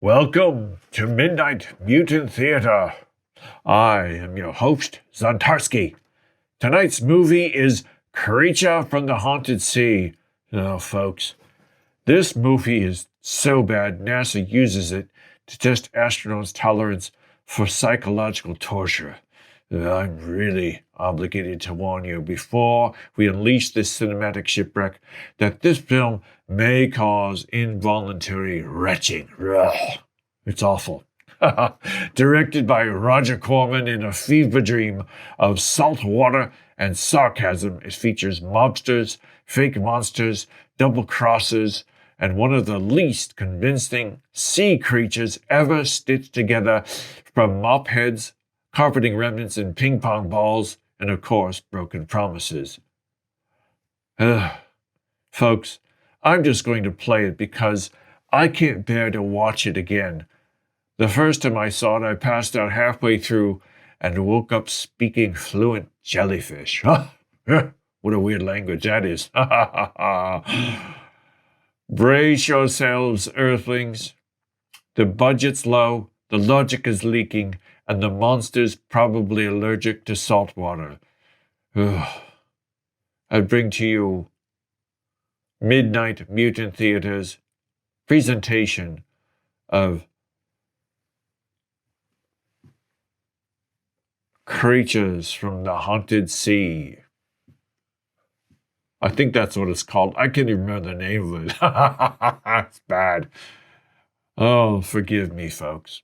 Welcome to Midnight Mutant Theater. I am your host, Zontarsky. Tonight's movie is Creature from the Haunted Sea. Oh, folks, this movie is so bad NASA uses it to test astronauts' tolerance for psychological torture. I'm really obligated to warn you before we unleash this cinematic shipwreck that this film may cause involuntary retching. Ugh, it's awful. Directed by Roger Corman in a fever dream of salt water and sarcasm, it features mobsters, fake monsters, double crosses, and one of the least convincing sea creatures ever stitched together from mop heads, carpeting remnants, and ping pong balls, and of course, broken promises. Folks, I'm just going to play it because I can't bear to watch it again. The first time I saw it, I passed out halfway through and woke up speaking fluent jellyfish. What a weird language that is. Brace yourselves, Earthlings. The budget's low, the logic is leaking, and the monster's probably allergic to salt water. I bring to you Midnight Mutant Theater's presentation of Creatures from the Haunted Sea. I think that's what it's called. I can't even remember the name of it. It's bad. Oh, forgive me, folks.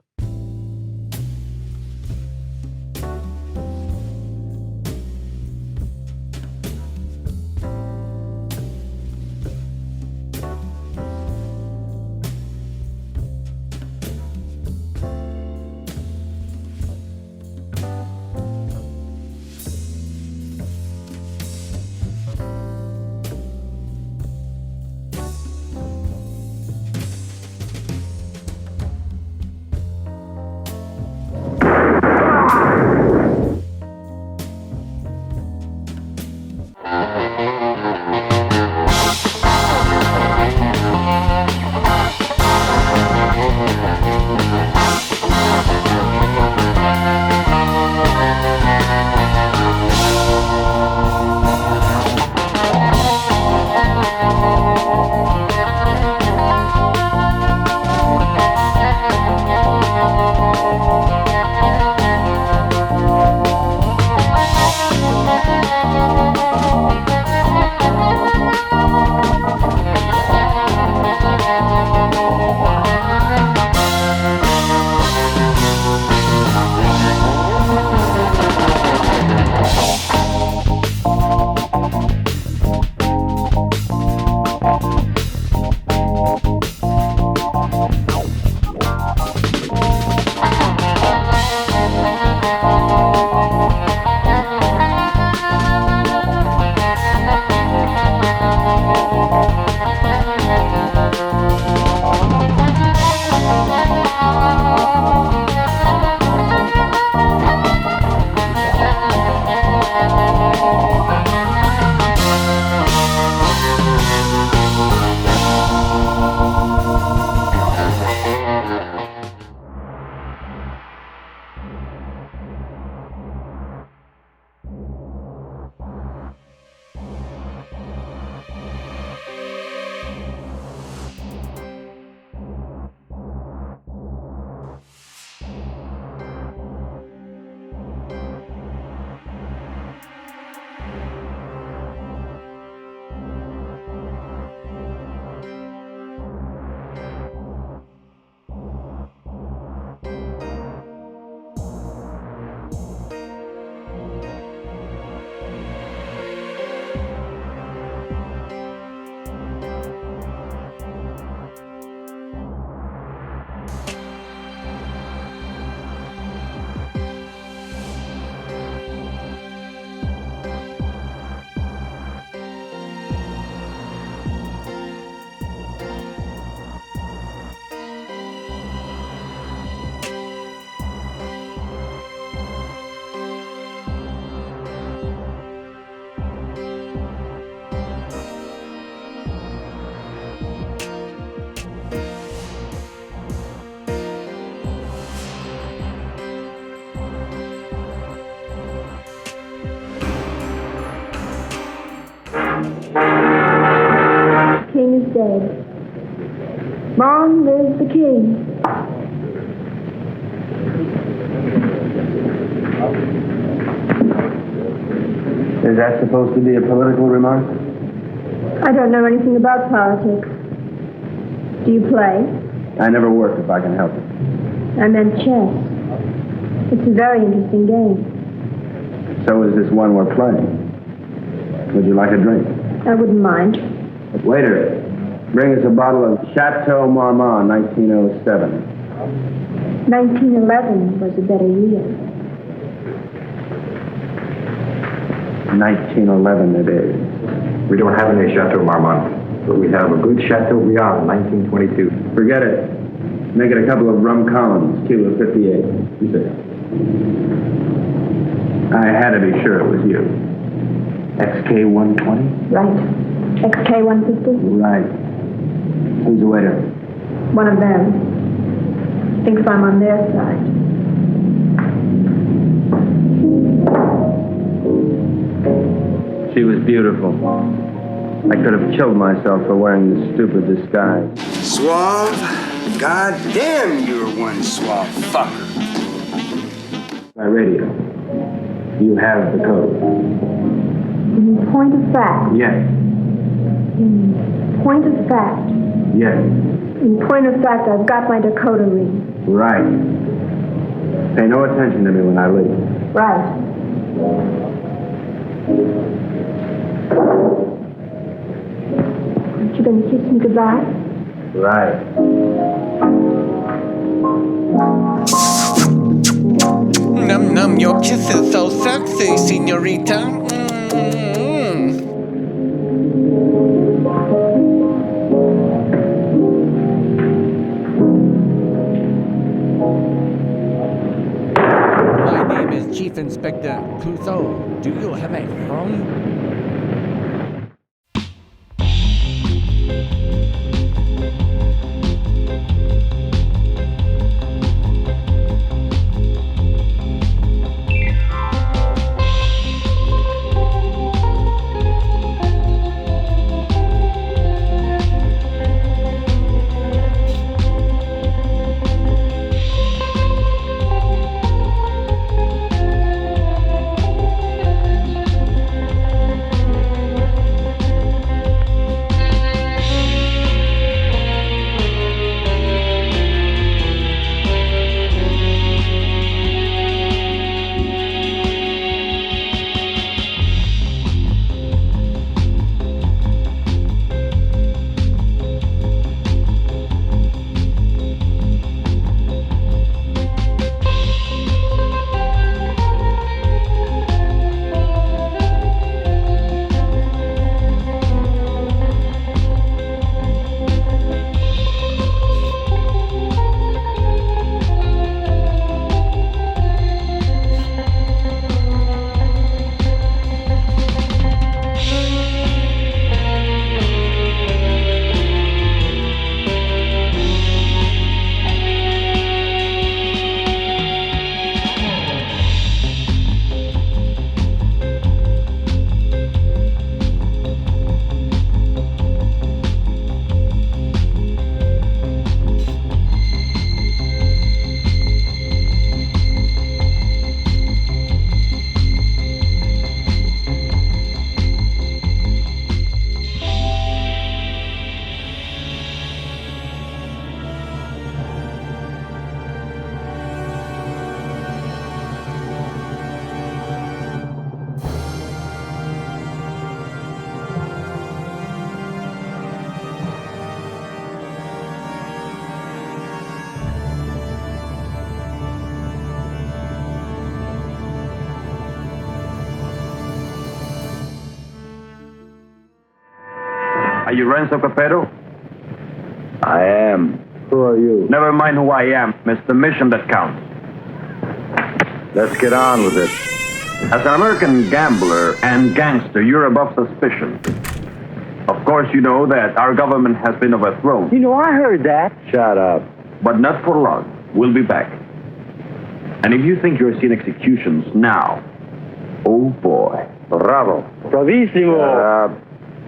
said, "Long live the king." Is that supposed to be a political remark? I don't know anything about politics. Do you play? I never work if I can help it. I meant chess. It's a very interesting game. So is this one we're playing. Would you like a drink? I wouldn't mind. Waiter, bring us a bottle of Chateau Marmont, 1907. 1911 was a better year. 1911 it is. We don't have any Chateau Marmont, but we have a good Chateaubriand, 1922. Forget it. Make it a couple of rum columns, kilo 58. You say. I had to be sure it was you. XK 120? Right. XK 150? Right. Who's the waiter? One of them. Thinks I'm on their side. She was beautiful. I could have killed myself for wearing this stupid disguise. Suave? God damn, you're one suave fucker. By radio. You have the code. In point of fact. Yes. In point of fact. Yes. In point of fact, I've got my decoder ring. Right. Pay no attention to me when I leave. Right. Aren't you going to kiss me goodbye? Right. Num num, your kiss is so sexy, senorita. My name is Chief Inspector Clouseau. Do you have a phone? Are you Renzo Capetto? I am. Who are you? Never mind who I am. It's the mission that counts. Let's get on with it. As an American gambler and gangster, you're above suspicion. Of course, you know that our government has been overthrown. You know, I heard that. Shut up. But not for long. We'll be back. And if you think you're seeing executions now, oh boy. Bravo. Bravissimo.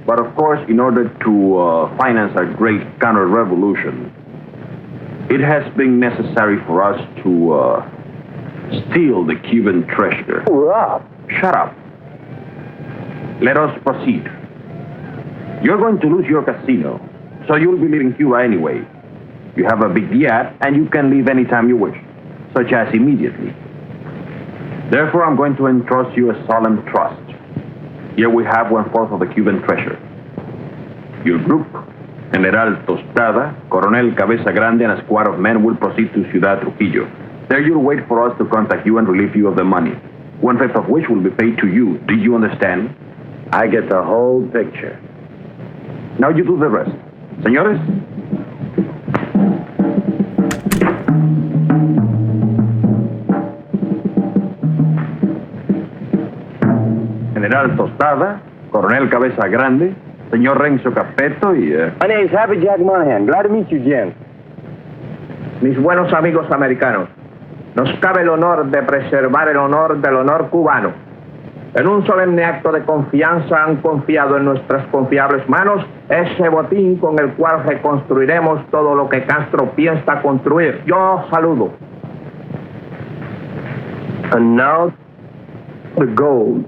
But of course, in order to finance a great counter-revolution, it has been necessary for us to steal the Cuban treasure. Rob. Shut up. Let us proceed. You're going to lose your casino, so you'll be leaving Cuba anyway. You have a big yacht, and you can leave anytime you wish, such as immediately. Therefore, I'm going to entrust you a solemn trust. Here we have 1/4 of the Cuban treasure. Your group, General Tostada, Coronel Cabeza Grande, and a squad of men will proceed to Ciudad Trujillo. There you'll wait for us to contact you and relieve you of the money, 1/5 of which will be paid to you. Do you understand? I get the whole picture. Now you do the rest. Señores? General Tostada, Coronel Cabeza Grande, Señor Renzo Capeto y... My name's Happy Jack Monahan. Glad to meet you, Jen. Mis buenos amigos americanos, nos cabe el honor de preservar el honor del honor cubano. En un solemne acto de confianza han confiado en nuestras confiables manos ese botín con el cual reconstruiremos todo lo que Castro piensa construir. Yo saludo. And now, the gold.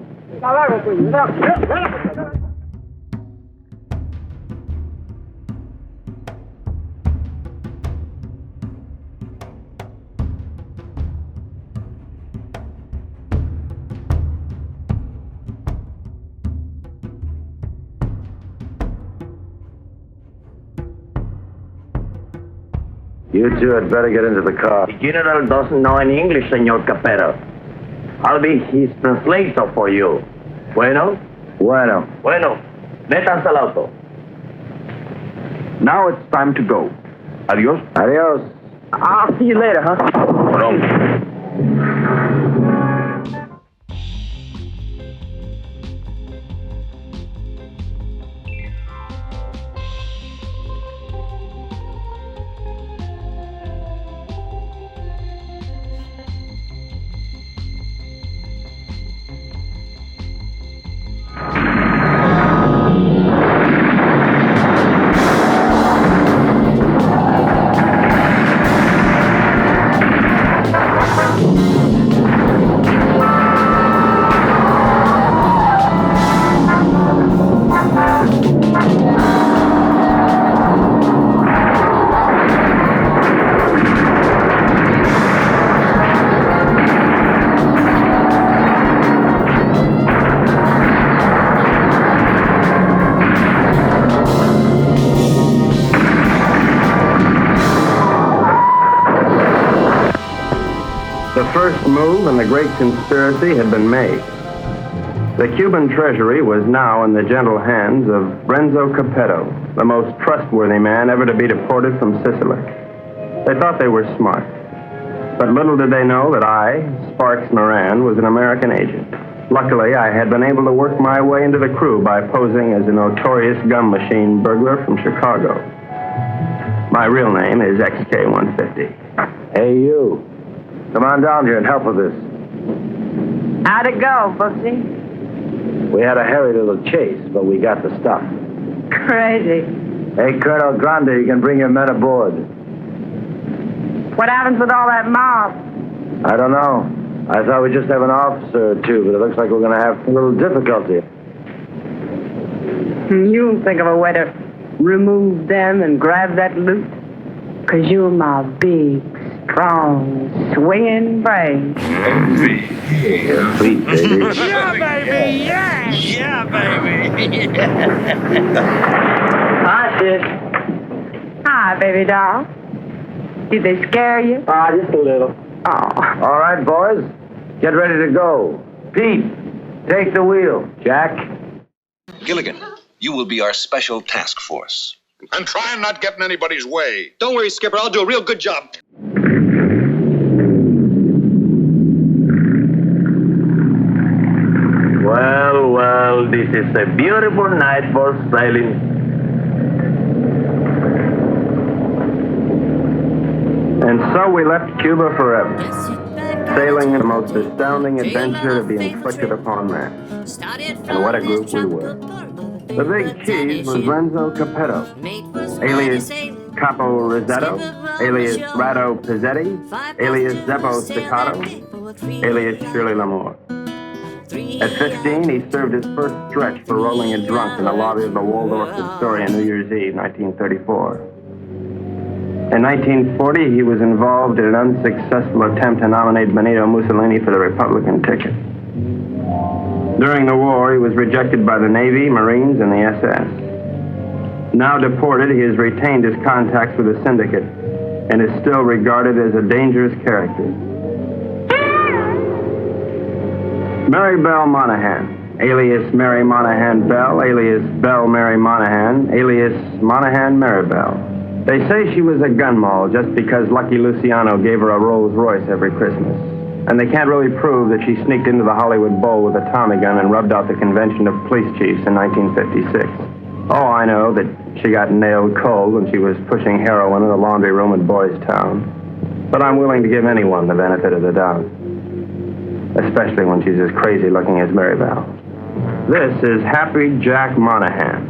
You two had better get into the car. The general doesn't know any English, Señor Capero. I'll be his translator for you. Bueno? Bueno. Bueno. Métanse al auto. Now it's time to go. Adios. Adios. I'll see you later, huh? The first move in the great conspiracy had been made. The Cuban treasury was now in the gentle hands of Renzo Capetto, the most trustworthy man ever to be deported from Sicily. They thought they were smart, but little did they know that I, Sparks Moran, was an American agent. Luckily, I had been able to work my way into the crew by posing as a notorious gum machine burglar from Chicago. My real name is XK150. Hey, you. Come on down here and help with this. How'd it go, Booksy? We had a hairy little chase, but we got the stuff. Crazy. Hey, Colonel Grande, you can bring your men aboard. What happens with all that mob? I don't know. I thought we'd just have an officer or two, but it looks like we're going to have a little difficulty. You think of a way to remove them and grab that loot? 'Cause you're my big, strong, swinging brain. Sweet, baby. Yeah, baby! Yeah! Yeah, baby! Hi, sis. Hi, baby doll. Did they scare you? Just a little. Oh. All right, boys. Get ready to go. Pete, take the wheel. Jack. Gilligan, you will be our special task force. And try and not get in anybody's way. Don't worry, Skipper. I'll do a real good job. Well, this is a beautiful night for sailing. And so we left Cuba forever, sailing in the most astounding adventure to be inflicted upon man. And what a group we were. The big cheese was Renzo Capetto, alias Capo Rossetto, alias Rado Pizzetti, alias Zeppo Staccato, alias Shirley Lamour. At 15, he served his first stretch for rolling a drunk in the lobby of the Waldorf Astoria on New Year's Eve, 1934. In 1940, he was involved in an unsuccessful attempt to nominate Benito Mussolini for the Republican ticket. During the war, he was rejected by the Navy, Marines, and the SS. Now deported, he has retained his contacts with the syndicate and is still regarded as a dangerous character. Mary Belle Monahan, alias Mary Monahan Bell, alias Belle Mary Monahan, alias Monahan Mary Bell. They say she was a gun moll just because Lucky Luciano gave her a Rolls Royce every Christmas. And they can't really prove that she sneaked into the Hollywood Bowl with a Tommy gun and rubbed out the convention of police chiefs in 1956. Oh, I know that she got nailed cold when she was pushing heroin in a laundry room in Boys Town. But I'm willing to give anyone the benefit of the doubt. Especially when she's as crazy looking as Mary Bell. This is Happy Jack Monahan.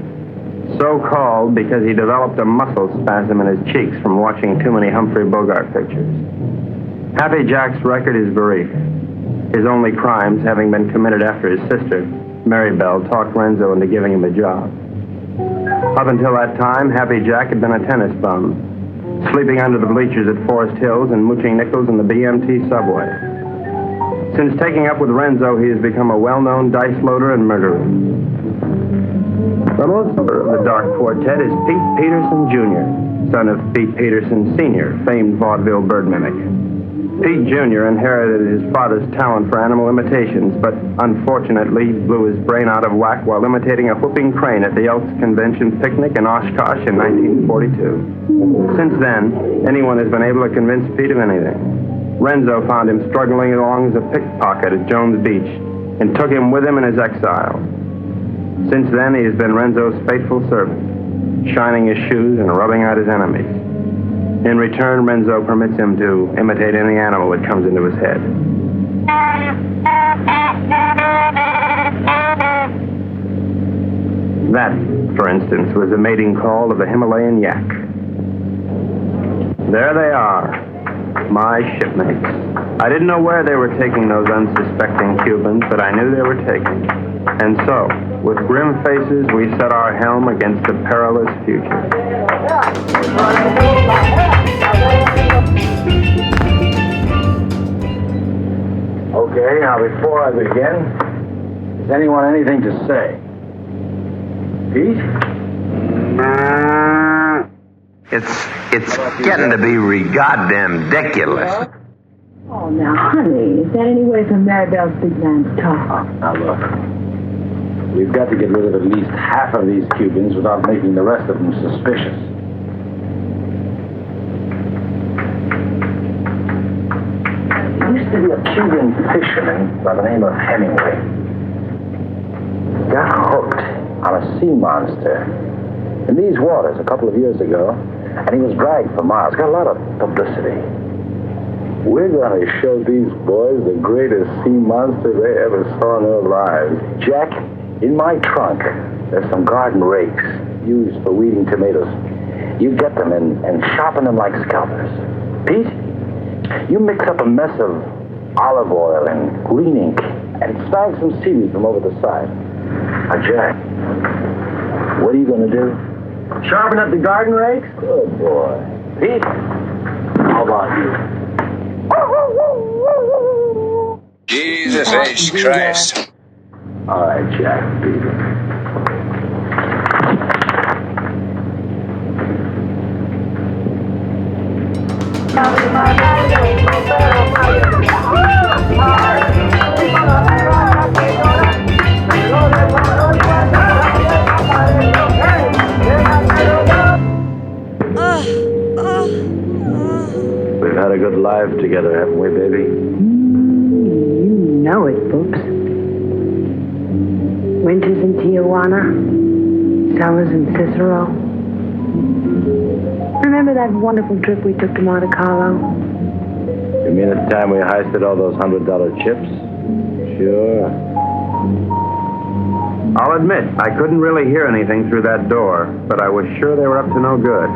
So called because he developed a muscle spasm in his cheeks from watching too many Humphrey Bogart pictures. Happy Jack's record is brief. His only crimes having been committed after his sister, Mary Bell, talked Renzo into giving him a job. Up until that time, Happy Jack had been a tennis bum, sleeping under the bleachers at Forest Hills and mooching nickels in the BMT subway. Since taking up with Renzo, he has become a well-known dice loader and murderer. The most of the Dark Quartet is Pete Peterson, Jr., son of Pete Peterson, Sr., famed vaudeville bird mimic. Pete Jr. inherited his father's talent for animal imitations, but unfortunately blew his brain out of whack while imitating a whooping crane at the Elks Convention picnic in Oshkosh in 1942. Since then, anyone has been able to convince Pete of anything. Renzo found him struggling along as a pickpocket at Jones Beach and took him with him in his exile. Since then, he has been Renzo's faithful servant, shining his shoes and rubbing out his enemies. In return, Renzo permits him to imitate any animal that comes into his head. That, for instance, was a mating call of the Himalayan yak. There they are, my shipmates. I didn't know where they were taking those unsuspecting Cubans, but I knew they were taking. And so, with grim faces, we set our helm against the perilous future. Okay, now before I begin, has anyone anything to say? Pete? It's getting to be goddamn ridiculous. Oh, now, honey, is that any way for Maribel's big man to talk? Now, look. We've got to get rid of at least half of these Cubans without making the rest of them suspicious. There used to be a Cuban fisherman by the name of Hemingway. Got hooked on a sea monster in these waters a couple of years ago, and he was dragged for miles. Got a lot of publicity. We're going to show these boys the greatest sea monster they ever saw in their lives. Jack, in my trunk, there's some garden rakes used for weeding tomatoes. You get them and sharpen them like scalpers. Pete, you mix up a mess of olive oil and green ink and snag some seaweed from over the side. Now, Jack, what are you going to do? Sharpen up the garden rakes? Good boy. Pete, how about you? Jesus H. Christ. All right, Jack, beat it. We've had a good life together, haven't we, baby? You know it, Boops. Winters in Tijuana, summers in Cicero. Remember that wonderful trip we took to Monte Carlo? You mean the time we heisted all those $100 chips? Sure. I'll admit, I couldn't really hear anything through that door, but I was sure they were up to no good.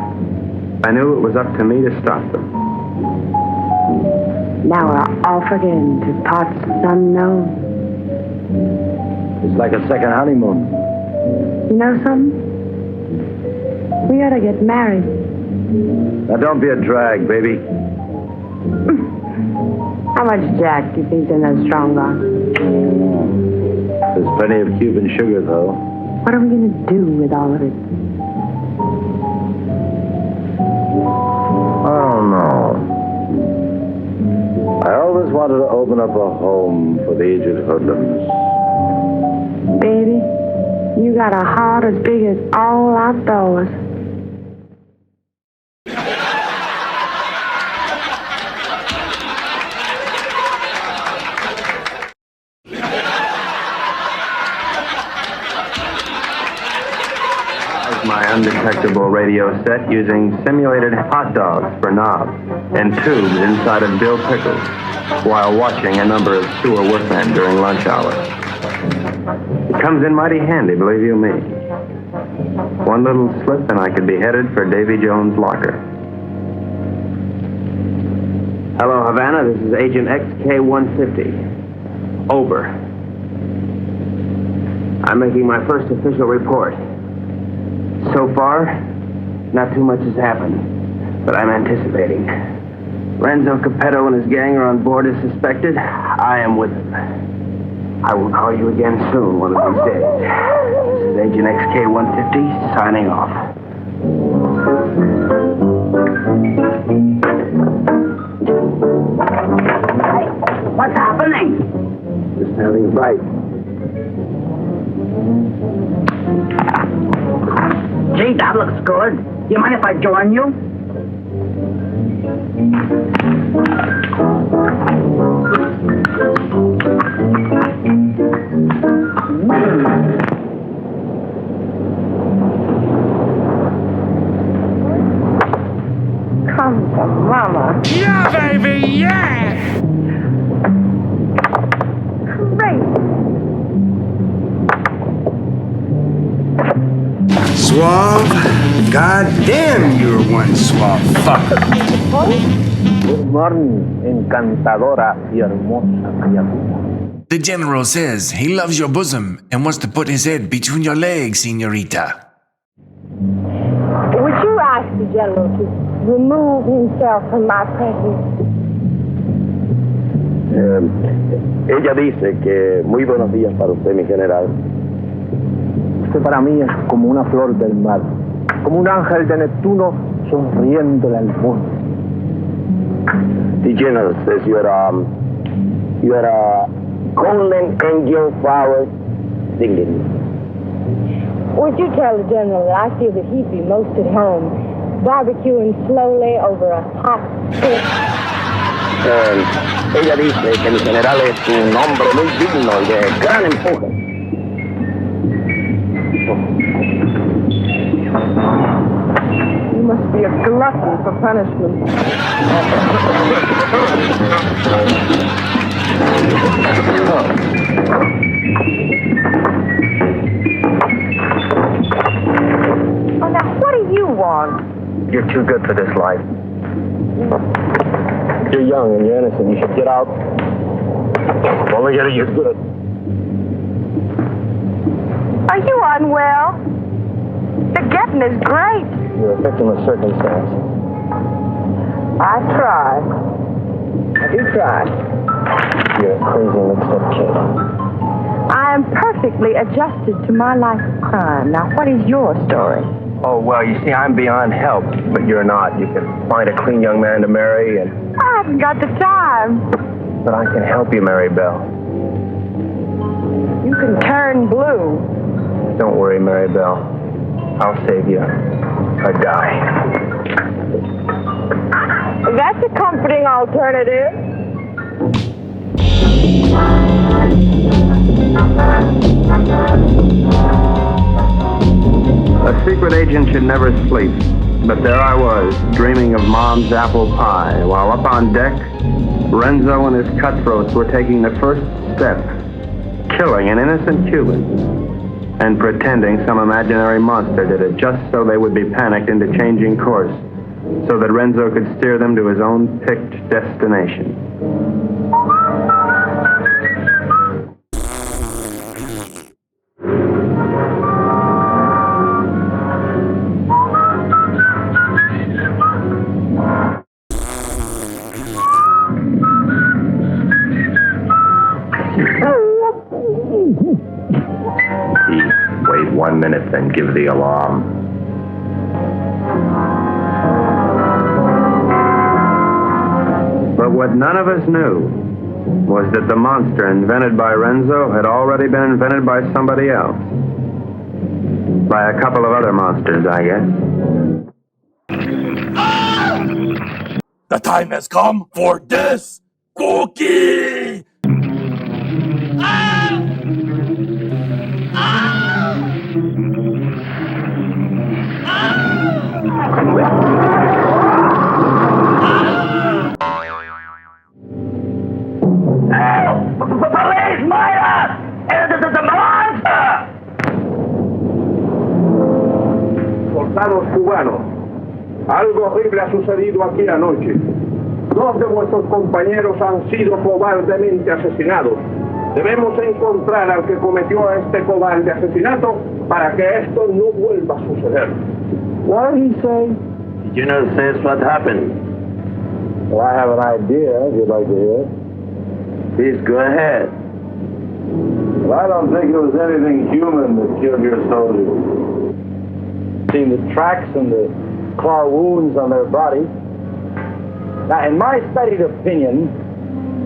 I knew it was up to me to stop them. Now we're off again to parts unknown. It's like a second honeymoon. You know something? We ought to get married. Now don't be a drag, baby. How much Jack do you think's in that strong box? There's plenty of Cuban sugar, though. What are we going to do with all of it? Oh, no. I always wanted to open up a home for the aged hoodlums. Baby, you got a heart as big as all outdoors. My undetectable radio set using simulated hot dogs for knobs and tubes inside of dill pickles while watching a number of sewer workmen during lunch hour. It comes in mighty handy, believe you me. One little slip and I could be headed for Davy Jones' locker. Hello, Havana. This is Agent XK-150. Over. I'm making my first official report. So far, not too much has happened, but I'm anticipating. Renzo Capetto and his gang are on board as suspected. I am with them. I will call you again soon, one of these days. This is Agent XK-150 signing off. Hey, what's happening? Just having a bite. Gee, that looks good. Do you mind if I join you? Come to Mama. Yeah, baby, yeah! Great. Suave? God damn, you're one suave fucker. Good morning, encantadora y hermosa criatura. The general says he loves your bosom and wants to put his head between your legs, senorita. Would you ask the general to remove himself from my presence? Ella dice que muy buenos días para usted, mi general. Usted para mí es como una flor del mar, como un ángel de Neptuno sonriéndole al mundo. The general says you're a golden angel flower singing. Would you tell the general that I feel that he'd be most at home, barbecuing slowly over a hot stick? Ella dice que mi general es un hombre muy digno y de gran empuje. You must be a glutton for punishment. Oh, now, what do you want? You're too good for this life. You're young and you're innocent. You should get out. Only get you're good. Are you unwell? The getting is great. You're a victim of circumstance. I try. I do try. You're a crazy mixed-up kid. I am perfectly adjusted to my life of crime. Now, what is your story? Oh, well, you see, I'm beyond help, but you're not. You can find a clean young man to marry, and... I haven't got the time. But I can help you, Mary Bell. You can turn blue. Don't worry, Mary Bell. I'll save you a die. That's a comforting alternative. A secret agent should never sleep, but there I was, dreaming of Mom's apple pie, while up on deck, Renzo and his cutthroats were taking the first step, killing an innocent Cuban. and pretending some imaginary monster did it just so they would be panicked into changing course, so that Renzo could steer them to his own picked destination. Wait 1 minute, then give the alarm. But what none of us knew was that the monster invented by Renzo had already been invented by somebody else. By a couple of other monsters, I guess. The time has come for this cookie! ¡Police, Myra! ¡It's a monster! Soldados cubanos, algo horrible ha sucedido aquí anoche. 2 de vuestros compañeros han sido cobardemente asesinados. Debemos encontrar al que cometió este cobarde asesinato para que esto no vuelva a suceder. What did he say? General says what happened. Well, I have an idea, if you'd like to hear. Please go ahead. Well, I don't think it was anything human that killed your soldiers. Seen the tracks and the claw wounds on their bodies. Now, in my studied opinion,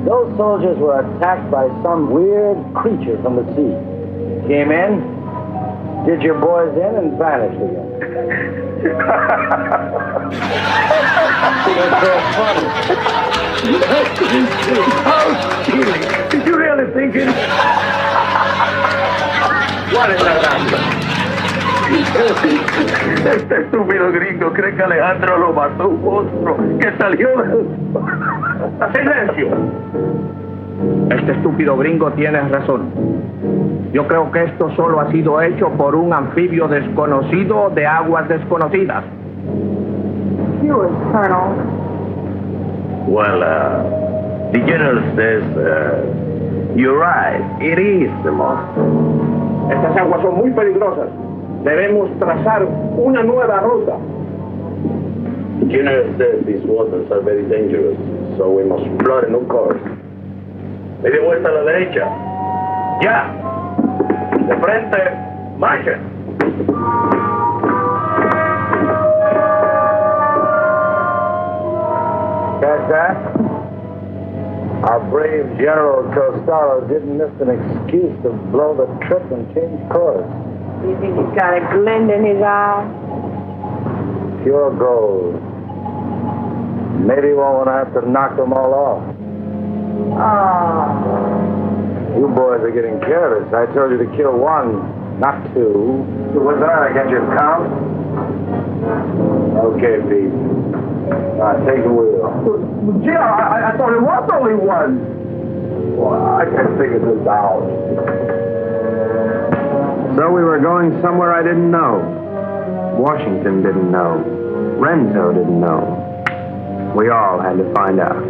those soldiers were attacked by some weird creature from the sea. Came in, did your boys in, and vanished again. It's so funny. Oh, Chile, did you really think it? ¿Cuál es la gracia? Este estúpido gringo cree que Alejandro lo mató un monstruo que salió del... ¡Silencio! Este estúpido gringo tiene razón. Yo creo que esto solo ha sido hecho por un anfibio desconocido de aguas desconocidas. Yours, Colonel. Well, the general says, you're right. It is the monster. Estas aguas son muy peligrosas. Debemos trazar una nueva ruta. The general says these waters are very dangerous, so we must plot a new course. Media vuelta a la derecha. ¡Ya! De frente, marchen. Catch that? Our brave General Costello didn't miss an excuse to blow the trip and change course. You think he's got a glint in his eye? Pure gold. Maybe he won't have to knock them all off. Oh. You boys are getting careless. I told you to kill 1, not 2. What's that? I got your count? Okay, Pete. All right, take the wheel. Gee, I thought it was only 1. Well, I can't figure this out. So we were going somewhere I didn't know. Washington didn't know. Renzo didn't know. We all had to find out.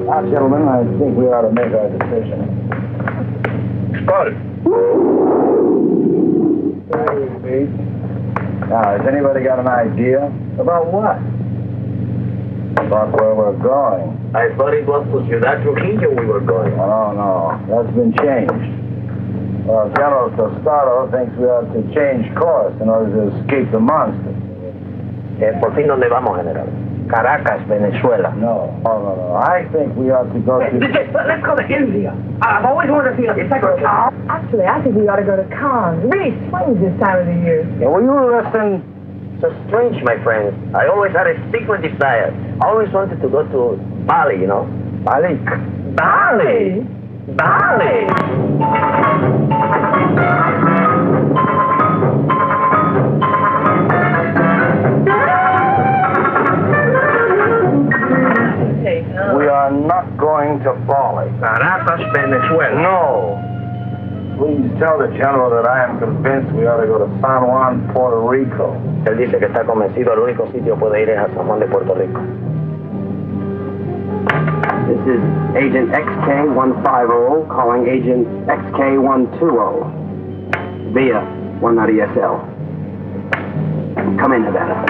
Now, gentlemen, I think we ought to make our decision. Spotted. Thank you, Pete. Now, has anybody got an idea? About what? About where we're going. I thought it was to Ciudad Trujillo we were going. Oh, no. That's been changed. Well, General Tostado thinks we ought to change course in order to escape the monster. ¿Por fin dónde vamos, General? Caracas, Venezuela. No. I think we ought to go to... Let's go to India. I've always wanted to see a tiger. Actually, I think we ought to go to Cannes. Really swings this time of the year. Yeah, will you listen? So strange, my friends. I always had a secret desire. I always wanted to go to Bali, you know. Bali? Bali? Bali! We are not going to Bali. Caracas, Venezuela. No. please tell the general that I am convinced we ought to go to San Juan, Puerto Rico. Él dice que está convencido el único sitio puede ir es a San Juan de Puerto Rico. This is Agent XK150 calling Agent XK120 via 190SL. Come in, Havana.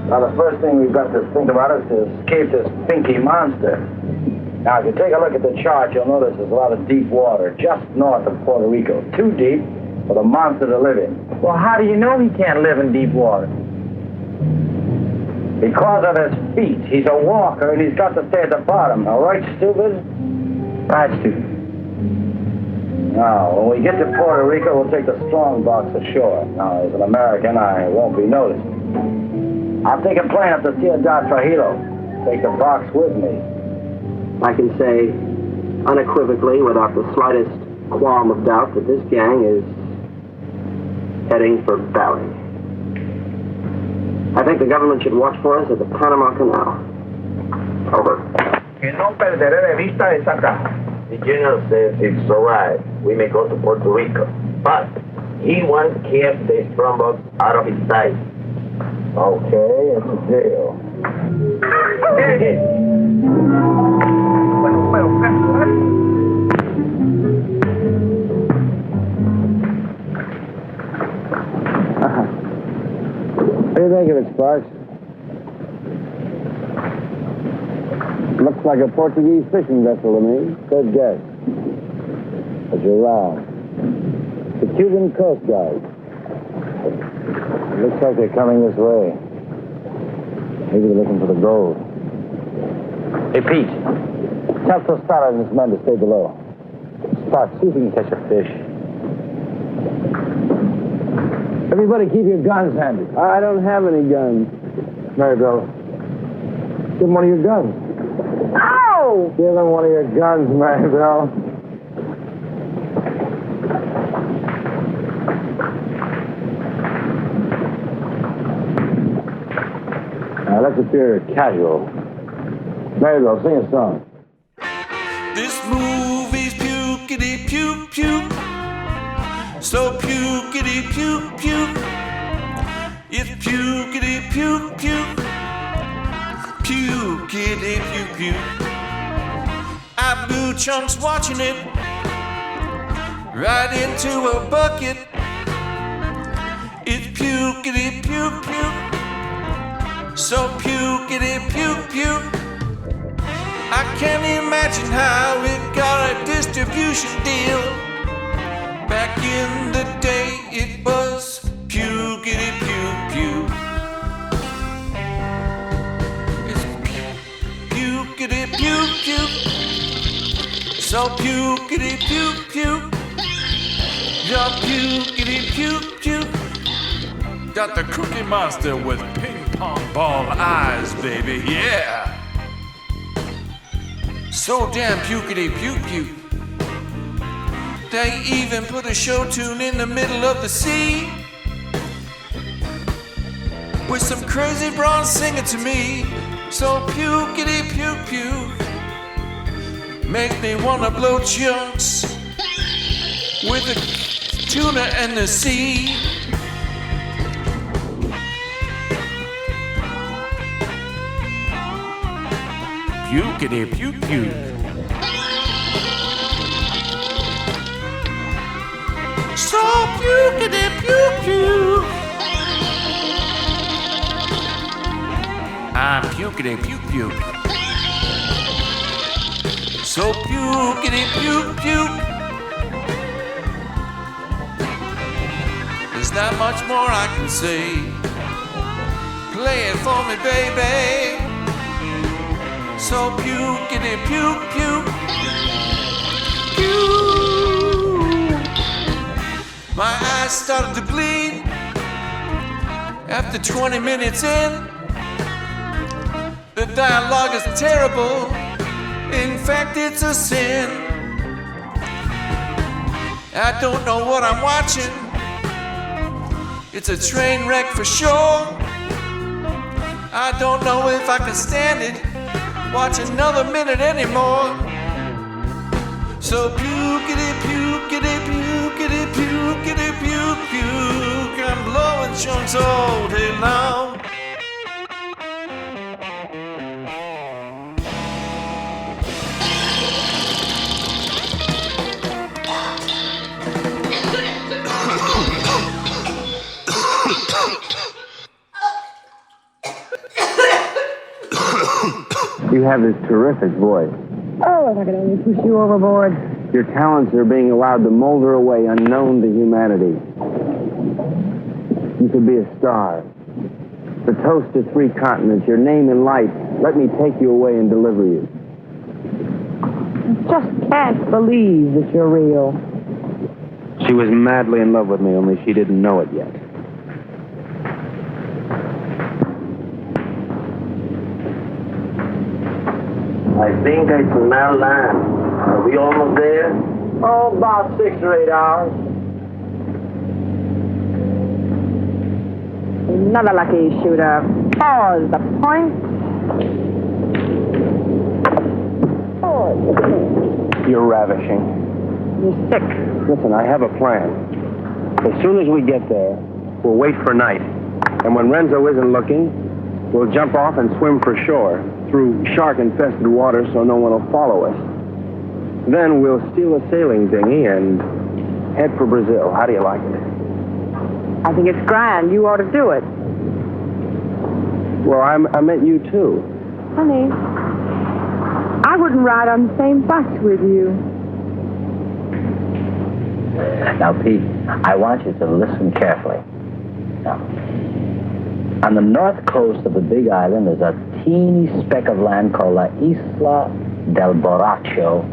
Now, the first thing we've got to think about is to escape this pinky monster. Now, if you take a look at the chart, you'll notice there's a lot of deep water just north of Puerto Rico. Too deep for the monster to live in. Well, how do you know he can't live in deep water? Because of his feet. He's a walker, and he's got to stay at the bottom. All right, stupid? Right, stupid. Now, when we get to Puerto Rico, we'll take the strong box ashore. Now, as an American, I won't be noticed. I'll take a plane up to Ciudad Trujillo. Take the box with me. I can say unequivocally, without the slightest qualm of doubt, that this gang is heading for Bali. I think the government should watch for us at the Panama Canal. Over. Que no perderé de vista esa caja. The general says it's all right. We may go to Puerto Rico. But he wants to keep the strongbox out of his sight. Okay, it's a deal. What do you think of it, Sparks? Looks like a Portuguese fishing vessel to me. Good guess. But you're wrong. The Cuban Coast Guard. It looks like they're coming this way. Maybe they're looking for the gold. Hey, Pete. Tell Tostada and his men to stay below. Sparks, see if we can catch a fish. Everybody keep your guns handy. I don't have any guns. Maribel, give him one of your guns. Ow! Give him one of your guns, Maribel. Now, let's appear casual. Maribel, sing a song. This movie's pukity puke puke. So pukity puke puke. It's pukity puke puke. Pukity puke puke. I blew chunks watching it right into a bucket. It's pukity puke puke. So pukity puke puke. I can't imagine how it got a distribution deal. Back in the day, it was pukity puke puke. It's pukity puke puke. So pukity puke puke. Your pukity puke puke. Got the Cookie Monster with ping pong ball eyes, baby, yeah. So damn pukity puke puke. They even put a show tune in the middle of the sea with some crazy broad singing to me. So pukity puke puke. Make me wanna blow chunks with the tuna and the sea. Pukity puke puke. So pukity puke puke. I'm pukity puke puke. So pukity puke puke. There's not much more I can say. Play it for me, baby. So pukity puke puke. Puke. My eyes started to bleed after 20 minutes in. The dialogue is terrible. In fact, it's a sin. I don't know what I'm watching. It's a train wreck for sure. I don't know if I can stand it. Watch another minute anymore. So pukity, pukity, pukity, pukity, puke, puke. I'm blowing chunks all day long. You have this terrific voice. Oh, if I could only push you overboard. Your talents are being allowed to molder away unknown to humanity. You could be a star. The toast of 3 continents, your name in lights. Let me take you away and deliver you. Just can't believe that you're real. She was madly in love with me, only she didn't know it yet. I think I smell land. Are we almost there? Oh, about 6 or 8 hours. Another lucky shooter. Pause the point. Pause the point. You're ravishing. You're sick. Listen, I have a plan. As soon as we get there, we'll wait for night. And when Renzo isn't looking, we'll jump off and swim for shore through shark-infested water so no one will follow us. Then we'll steal a sailing dinghy and head for Brazil. How do you like it? I think it's grand. You ought to do it. Well, I meant you too. Honey, I wouldn't ride on the same bus with you. Now, Pete, I want you to listen carefully. Now, on the north coast of the Big Island is a teeny speck of land called La Isla del Borracho,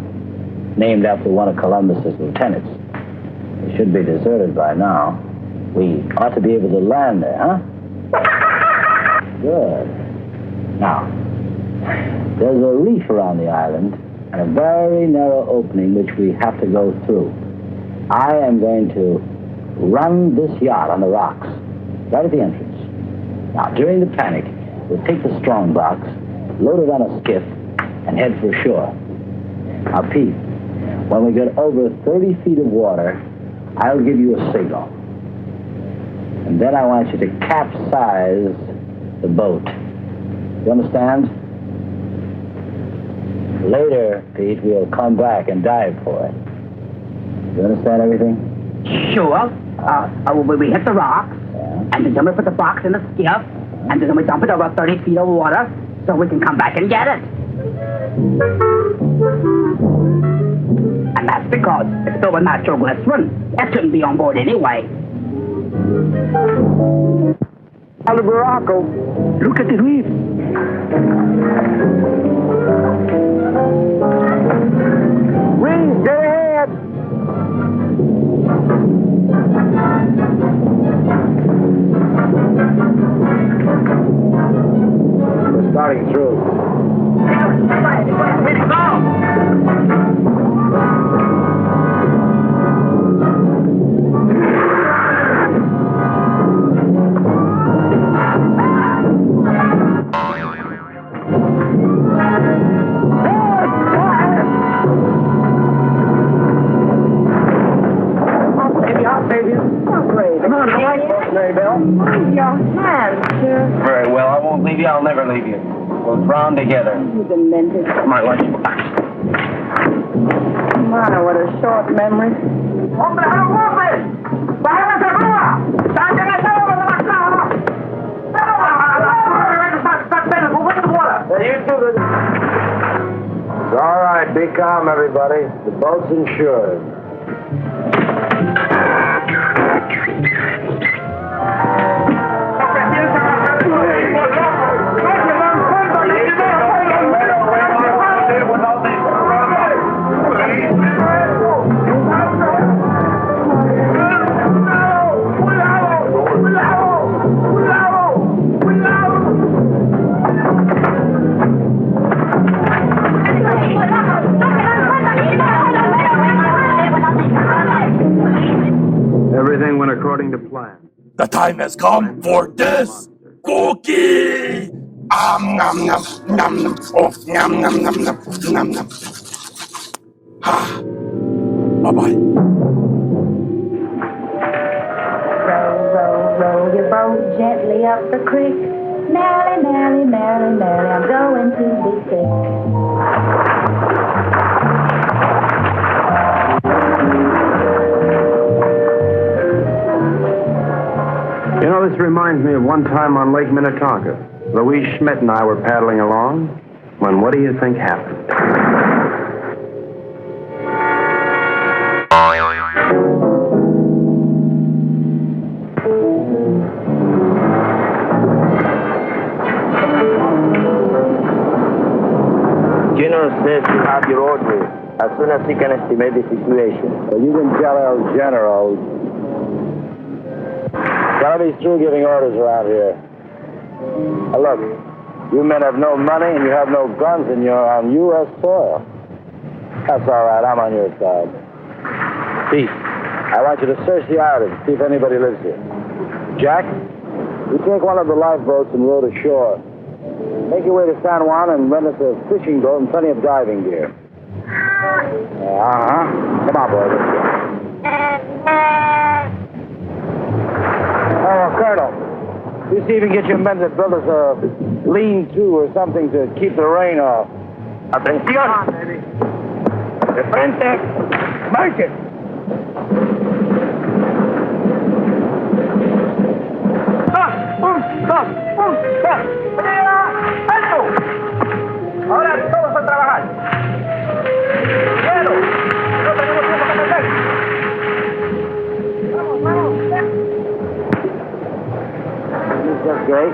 named after one of Columbus's lieutenants. It should be deserted by now. We ought to be able to land there, huh? Good. Now, there's a reef around the island and a very narrow opening which we have to go through. I am going to run this yacht on the rocks, right at the entrance. Now, during the panic, we'll take the strong box, load it on a skiff, and head for shore. Now, Pete, when we get over 30 feet of water, I'll give you a signal. And then I want you to capsize the boat. You understand? Later, Pete, we'll come back and dive for it. You understand everything? Sure. We hit the rocks, and then we put the box in the skiff, and then we dump it over 30 feet of water so we can come back and get it. And that's because it's still a natural glycerin. It shouldn't be on board anyway. Hello, Baracco. Look at the reef. Reef, get ahead. We're starting through. Very well, I won't leave you, I'll never leave you. We'll drown together. You demented. My lunch. My, what a short memory. It's all right, be calm, everybody. The boat's insured. Everything went according to plan. The time has come for this cookie! Nom, nom, nom, nom. Oh, nom, nom, nom, nom, nom, nom. Ah. up the creek. Merrily, merrily, merrily, merrily, I'm going to be sick. You know, this reminds me of one time on Lake Minnetonka. Louise Schmidt and I were paddling along when what do you think happened? General says you have your orders as soon as he can estimate the situation. Well, you can tell El General. Tell him he's through giving orders around here. Now look, you men have no money and you have no guns and you're on U.S. soil. That's all right, I'm on your side. Pete, I want you to search the island, see if anybody lives here. Jack, you take one of the lifeboats and row to shore. Make your way to San Juan and rent us a fishing boat and plenty of diving gear. Come on, boys. Oh, Colonel, you see if you can get your men to build us a lean-to or something to keep the rain off. Atención! De frente! Marchen! ¡Alto! Ahora todos a trabajar. ¡Bueno! No tenemos tiempo que perder. Vamos, vamos. Is that gay?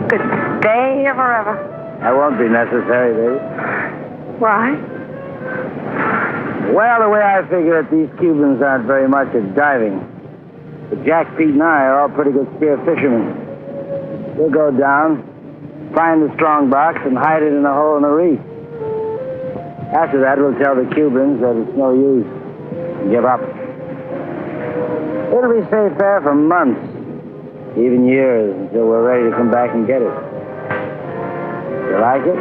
Could stay here forever. That won't be necessary, baby. Why? Well, the way I figure it, these Cubans aren't very much at diving. But Jack, Pete, and I are all pretty good spear fishermen. We'll go down, find the strong box, and hide it in a hole in the reef. After that, we'll tell the Cubans that it's no use. Give up. It'll be safe there for months, even years, until we're ready to come back and get it. You like it?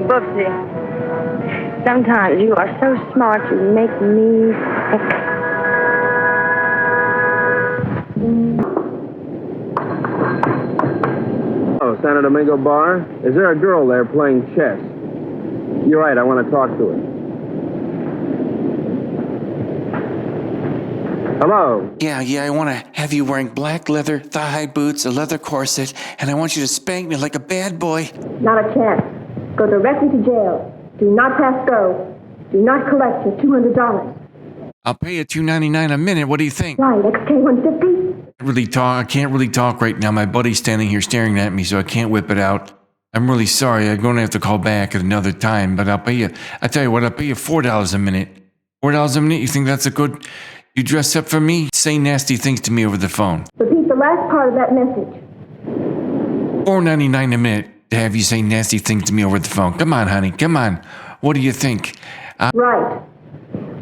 Bubsy, sometimes you are so smart you make me sick. Oh, Santo Domingo Bar? Is there a girl there playing chess? You're right, I want to talk to her. Hello? Yeah, I want to have you wearing black leather thigh-high boots, a leather corset, and I want you to spank me like a bad boy. Not a chance. Go directly to jail. Do not pass go. Do not collect your $200. I'll pay you $2.99 a minute. What do you think? Right, XK150. I can't really talk right now. My buddy's standing here staring at me, so I can't whip it out. I'm really sorry. I'm going to have to call back at another time, but I'll pay you. I tell you what, I'll pay you $4 a minute. $4 a minute? You think that's a good? You dress up for me? Say nasty things to me over the phone. Repeat the last part of that message. $4.99 a minute to have you say nasty things to me over the phone. Come on, honey. Come on. What do you think? Right.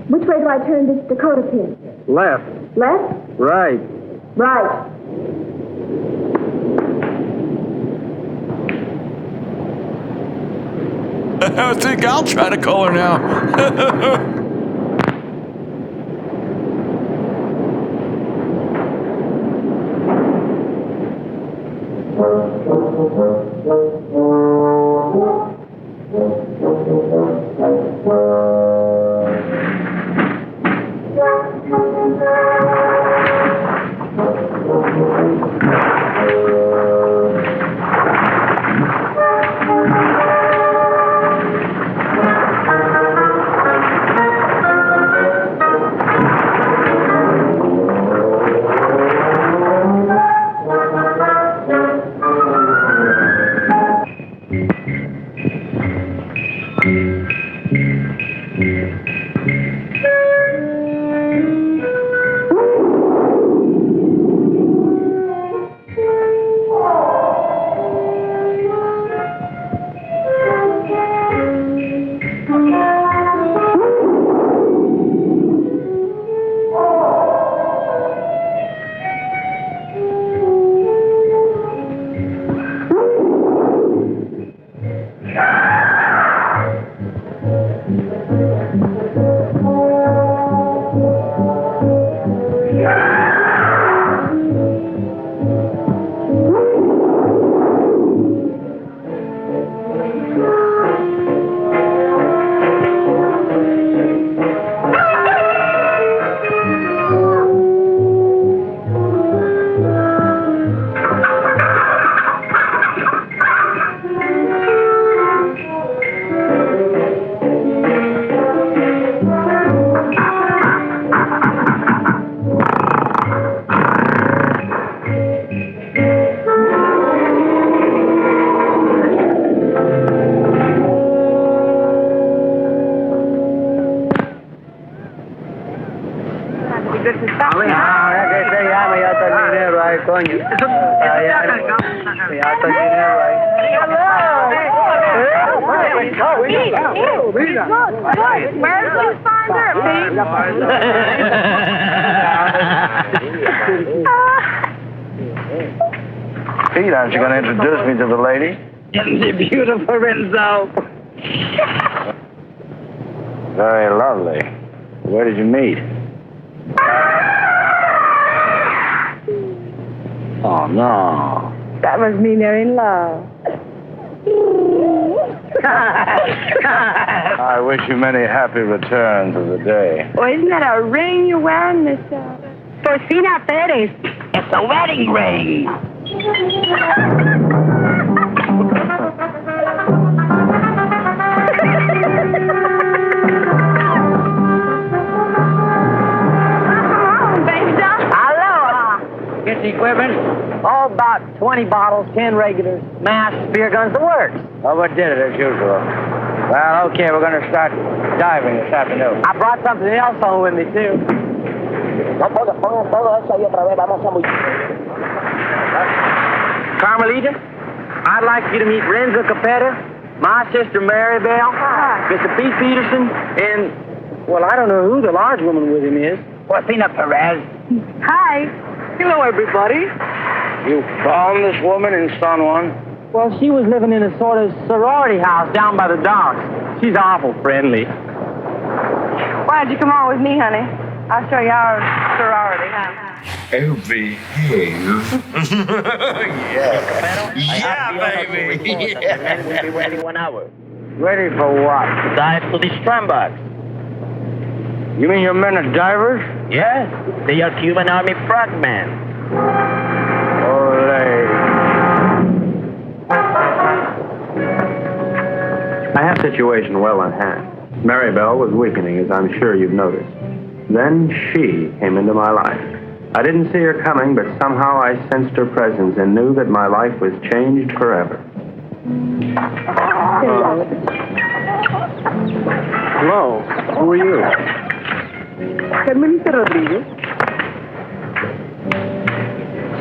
Which way do I turn this Dakota pin? Left. Left? Right. Right. I think I'll try to call her now. coño. Sí, I thought you knew, right? Where's the finder, Pete, aren't you going to introduce me to the lady? The beautiful Renzo. Very lovely. Where did you meet? Oh, no. That must mean they're in love. I wish you many happy returns of the day. Well, isn't that a ring you're wearing, Miss Porcina Perez? It's a wedding ring. Get the equipment? Oh, about 20 bottles, 10 regulars, mash, spear guns, the works. Overdid it as usual. Well, okay, we're going to start diving this afternoon. I brought something else home with me, too. Carmelita, I'd like you to meet Renzo Capetta, my sister Mary Bell, Mr. Pete Peterson, and, well, I don't know who the large woman with him is. Porcina Perez. Hi. Hello, everybody. You found this woman in San Juan? Well, she was living in a sort of sorority house down by the docks. She's awful friendly. Why don't you come on with me, honey? I'll show you our sorority house. Oh, behave. Yeah, baby. Yeah. We'll be ready 1 hour. Ready for what? Dive to the strandbox. You mean your men are divers? Yes, they are Cuban Army frogmen. I have the situation well in hand. Maribel was weakening, as I'm sure you've noticed. Then she came into my life. I didn't see her coming, but somehow I sensed her presence and knew that my life was changed forever. Hello. Who are you? Carmelita Rodriguez.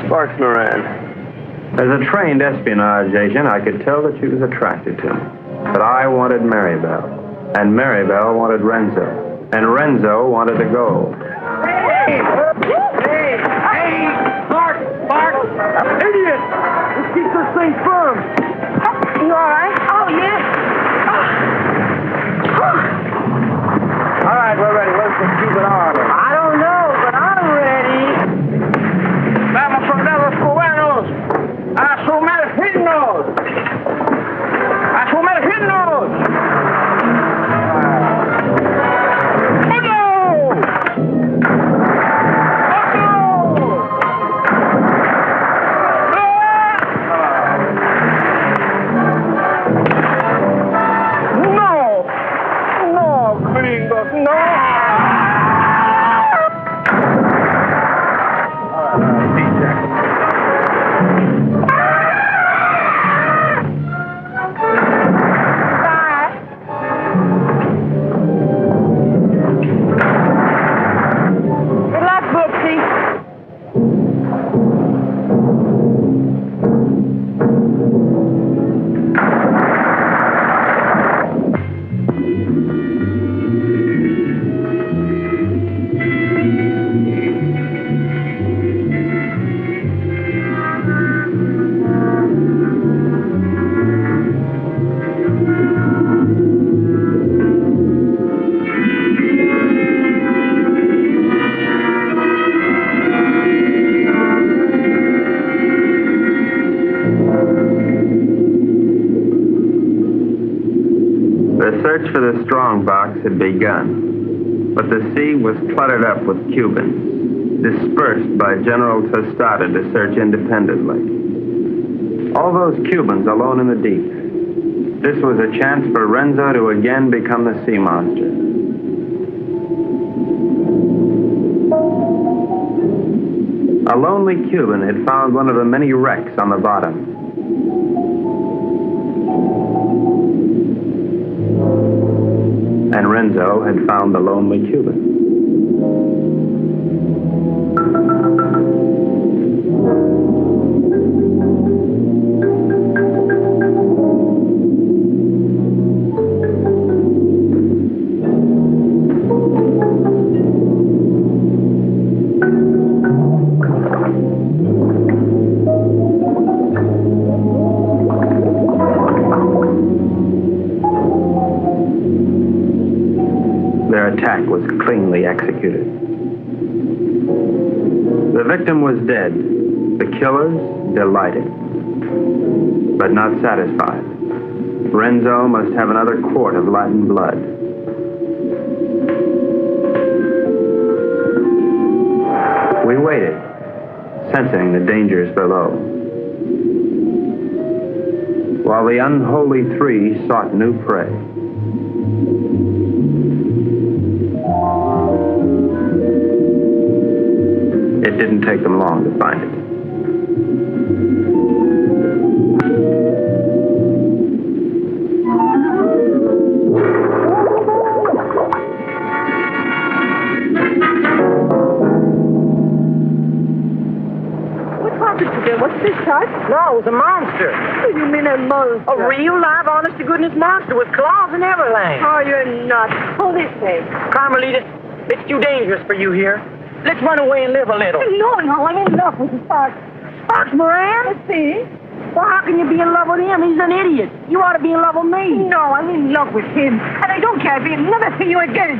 Sparks Moran. As a trained espionage agent, I could tell that she was attracted to me. But I wanted Maribel, and Maribel wanted Renzo, and Renzo wanted the gold. Hey! Mark! Idiot! Let's keep this thing firm. You all right? Oh, yes. All right, we're ready. Let's just keep it on. I don't know, but I'm ready. Vamos, soldados cubanos, a sumergirnos. A sumergirnos. The search for the strong box had begun, but the sea was cluttered up with Cubans, dispersed by General Tostada to search independently. All those Cubans alone in the deep. This was a chance for Renzo to again become the sea monster. A lonely Cuban had found one of the many wrecks on the bottom. And Renzo had found the lonely Cuban. Their attack was cleanly executed. The victim was dead. The killers delighted, but not satisfied. Renzo must have another quart of Latin blood. We waited, sensing the dangers below, while the unholy three sought new prey. It didn't take them long to find it. What's this, Tut? No, it was a monster. What do you mean a monster? A real live, honest-to-goodness monster with claws and everything. Oh, you're nuts. Pull this way. Carmelita, it's too dangerous for you here. Let's run away and live a little. No, I'm in love with Sparks. Sparks Moran? Let's see. Well, how can you be in love with him? He's an idiot. You ought to be in love with me. No, I'm in love with him. And I don't care if he'll never see you again.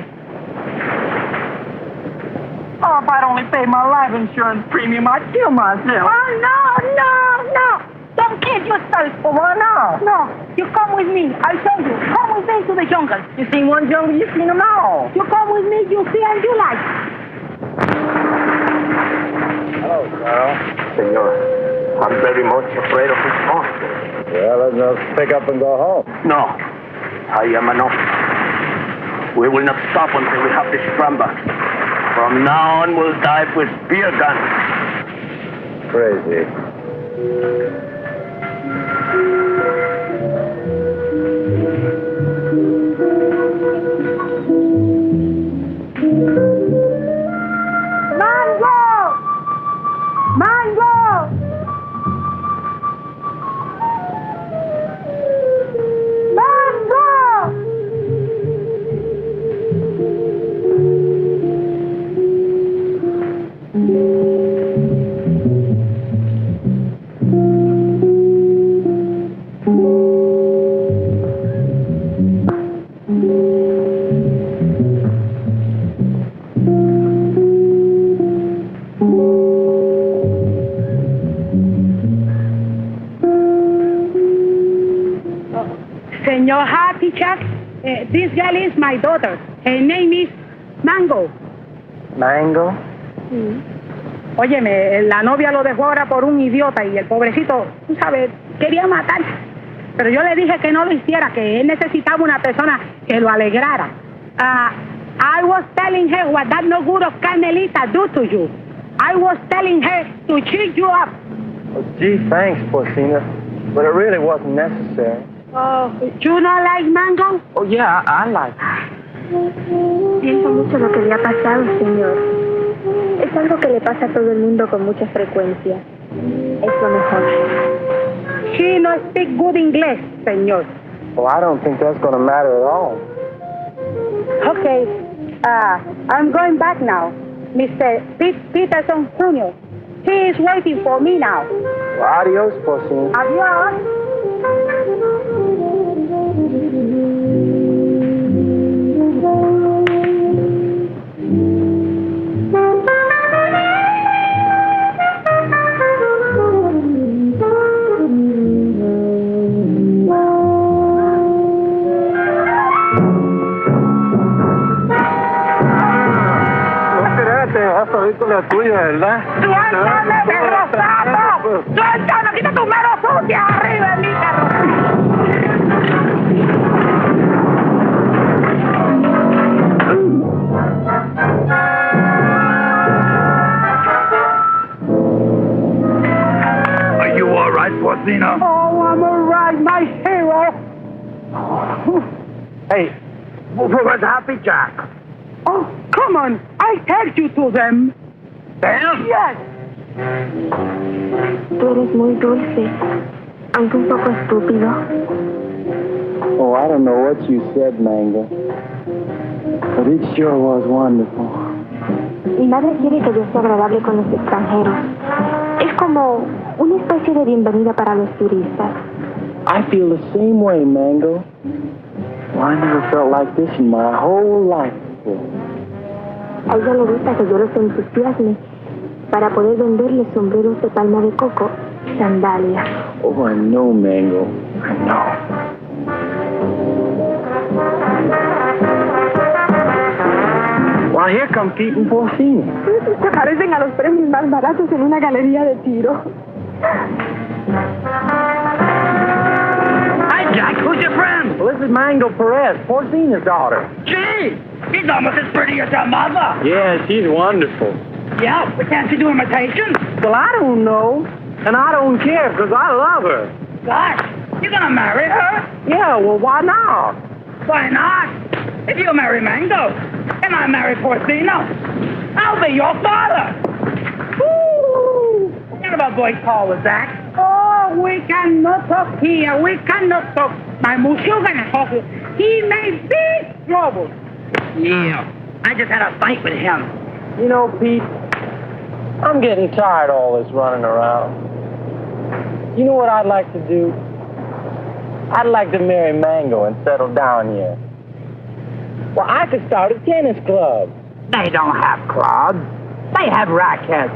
Oh, if I'd only paid my life insurance premium, I'd kill myself. Oh, no. Don't kill yourself. Well, why not? No, you come with me. I told you. Come with me to the jungle. You seen one jungle, you've seen them all. You come with me, you see and you like. Hello, Carl. Senor, I'm very much afraid of this monster. Well, let's just pick up and go home. No, I am an officer. We will not stop until we have this scrambler. From now on, we'll dive with beer guns. Crazy. Senor Happy Chuck, this girl is my daughter. Her name is Mango. ¿Mango? Óyeme, la novia lo dejó ahora por un idiota y el pobrecito, tú sabes, quería matar. Pero yo le dije que no lo hiciera, que él necesitaba una persona que lo alegrara. I was telling her what that no good of Carmelita do to you. I was telling her to cheer you up. Oh, gee, thanks, Porcina. But it really wasn't necessary. Oh, you not like Mango? Oh, yeah, I like it. Siento mucho lo que le ha pasado, señor. Es algo que le pasa a todo el mundo con mucha frecuencia. Es lo mejor. She no speak good English, señor. Well, I don't think that's going to matter at all. Okay, I'm going back now. Mr. Peterson Jr. He is waiting for me now. Well, adios, Porcina. Adios. Película tuya, ¿verdad? ¡Suéltame, perro sapo! ¡Suéltame! ¡Quita tus manos sucias arriba de mí, perro! Are you all right, Porcina? Oh, I'm all right, my hero. Hey, where's Happy Jack? Oh, come on. I take you to them. Them? Yes. Tú eres muy dulce, aunque un poco estúpido. Oh, I don't know what you said, Mango. But it sure was wonderful. Mi madre quiere que yo sea agradable con los extranjeros. Es como una especie de bienvenida para los turistas. I feel the same way, Mango. Well, I never felt like this in my whole life. beautiful. A ella le gusta que yo los entusiasme para poder venderle sombreros de palma de coco y sandalias. Oh, I know, Mango. I know. Well, here come Pete and Porcini. Se parecen a los premios más baratos en una galería de tiro. Hi, Jack. Who's your friend? Well, this is Mango Perez, Porcini's daughter. Gee, she's almost as pretty as her mother. Yeah, she's wonderful. Yeah, but can't she do imitations? Well, I don't know. And I don't care, because I love her. Gosh, you gonna marry her? Yeah, well, why not? Why not? If you marry Mango, and I marry Porcino, I'll be your father. Woo! What kind of a voice call was that? Oh, we cannot talk here. We cannot talk. My monsieur gonna talk. He made big trouble. Yeah, I just had a fight with him. You know, Pete, I'm getting tired of all this running around. You know what I'd like to do? I'd like to marry Mango and settle down here. Well, I could start a tennis club. They don't have clubs. They have rackets.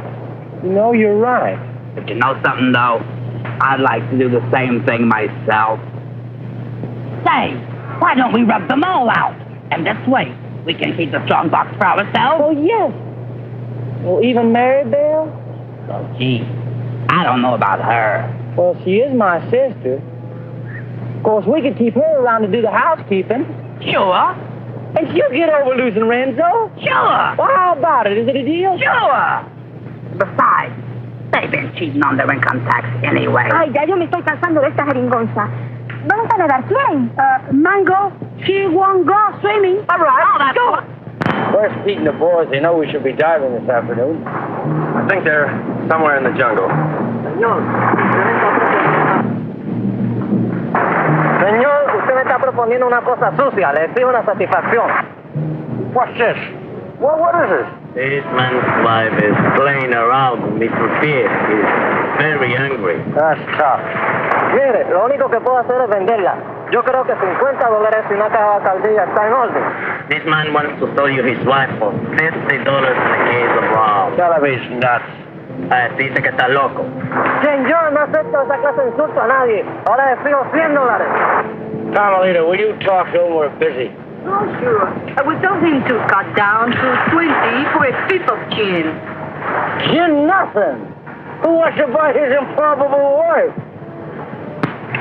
You know, you're right. But you know something, though? I'd like to do the same thing myself. Say, why don't we rub them all out? And this way, we can keep the strong box for ourselves. Oh, yes. Well, even Mary Bell? Oh, gee, I don't know about her. Well, she is my sister. Of course, we could keep her around to do the housekeeping. Sure. And she'll get over losing Renzo. Sure. Well, how about it? Is it a deal? Sure. Besides, they've been cheating on their income tax anyway. Ay, ya yo me estoy cansando de esta jeringonza. ¿Dónde está nadar? ¿Quién? Mango, she won't go swimming. All right. Oh, that's good. Where's Pete and the boys? They know we should be diving this afternoon. I think they're somewhere in the jungle. Señor, usted me está proponiendo una cosa sucia. Le exijo una satisfacción. What's this? What is this? This man's wife is playing around with Mr. Pierre. He's very angry. That's tough. Mire, lo único que puedo hacer es venderla. Yo creo que $50 y una caja de caldilla está en orden. This man wants to sell you his wife for $50 in a case of rum. Television, nuts. Dice que está loco. Señor, no acepto esa clase de insulto a nadie. Ahora le fijo $100. Carmelita, will you talk to him? We're busy. Oh, sure. We told him to cut down to 20 for a fifth of gin. Gin nothing. Who wants to buy his improbable wife?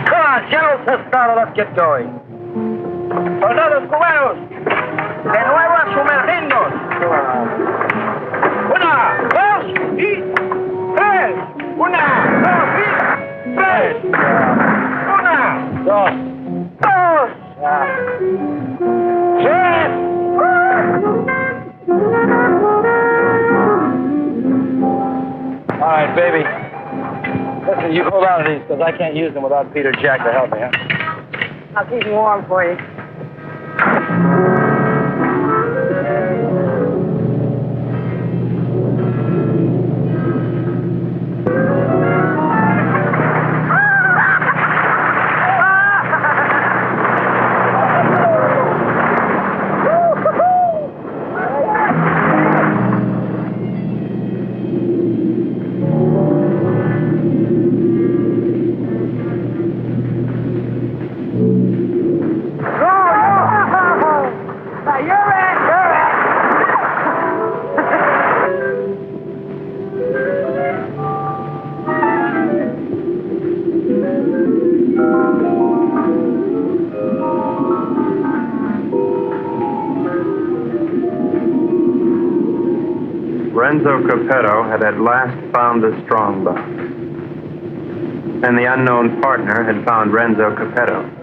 Come on, General Testado, let's get going. Soldados cubanos, de nuevo a sumergirnos. Una, dos y tres. Una, dos y tres. Una, dos, tres. All right, baby. Listen, you hold on to these because I can't use them without Peter Jack to help me, huh? I'll keep them warm for you. Renzo Capetto had at last found the strongbox. And the unknown partner had found Renzo Capetto.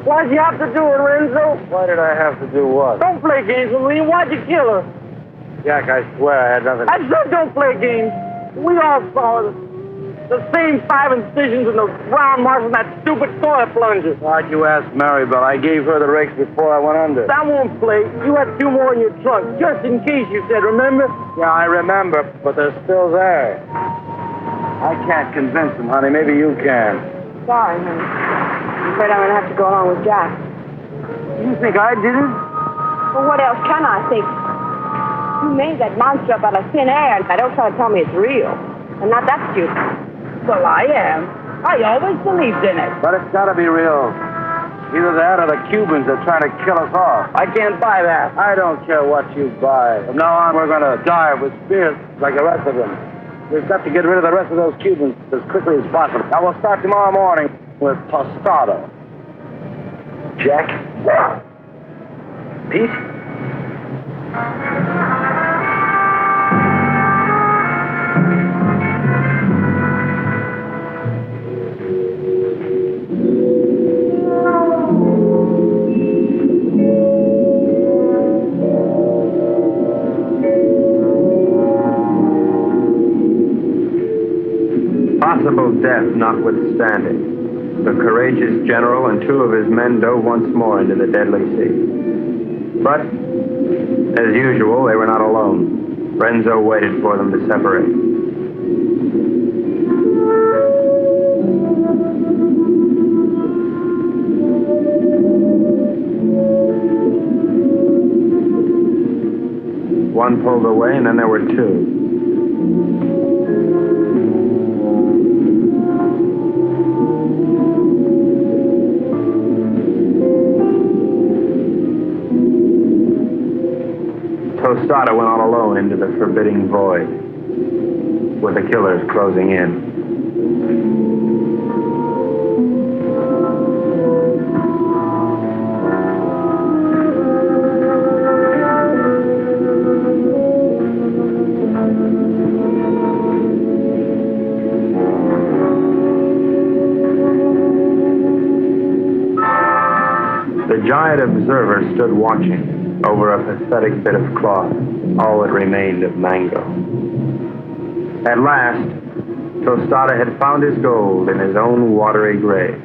Why'd you have to do it, Renzo? Why did I have to do what? Don't play games with me. Why'd you kill her? Jack, I swear I had nothing. I said don't play games. We all saw the same 5 incisions in the round marks from that stupid toilet plunger. Why'd you ask Maribel? I gave her the rakes before I went under. That won't play. You had 2 more in your trunk, just in case, you said, remember? Yeah, I remember, but they're still there. I can't convince them, honey. Maybe you can. Sorry, honey. I'm afraid I'm going to have to go along with Jack. You think I did it? Well, what else can I think? You made that monster up out of thin air, and don't try to tell me it's real. I'm not that stupid. Well, I am. I always believed in it. But it's got to be real. Either that or the Cubans are trying to kill us off. I can't buy that. I don't care what you buy. From now on, we're going to die with spears like the rest of them. We've got to get rid of the rest of those Cubans as quickly as possible. Now, we'll start tomorrow morning with tostada. Jack? Pete? Possible death notwithstanding, the courageous general and 2 of his men dove once more into the deadly sea. But, as usual, they were not alone. Renzo waited for them to separate. One pulled away, and then there were 2. Tostada went on alone into the forbidding void, with the killers closing in. The giant observer stood watching over a pathetic bit of cloth, all that remained of Mango. At last, Tostada had found his gold in his own watery grave.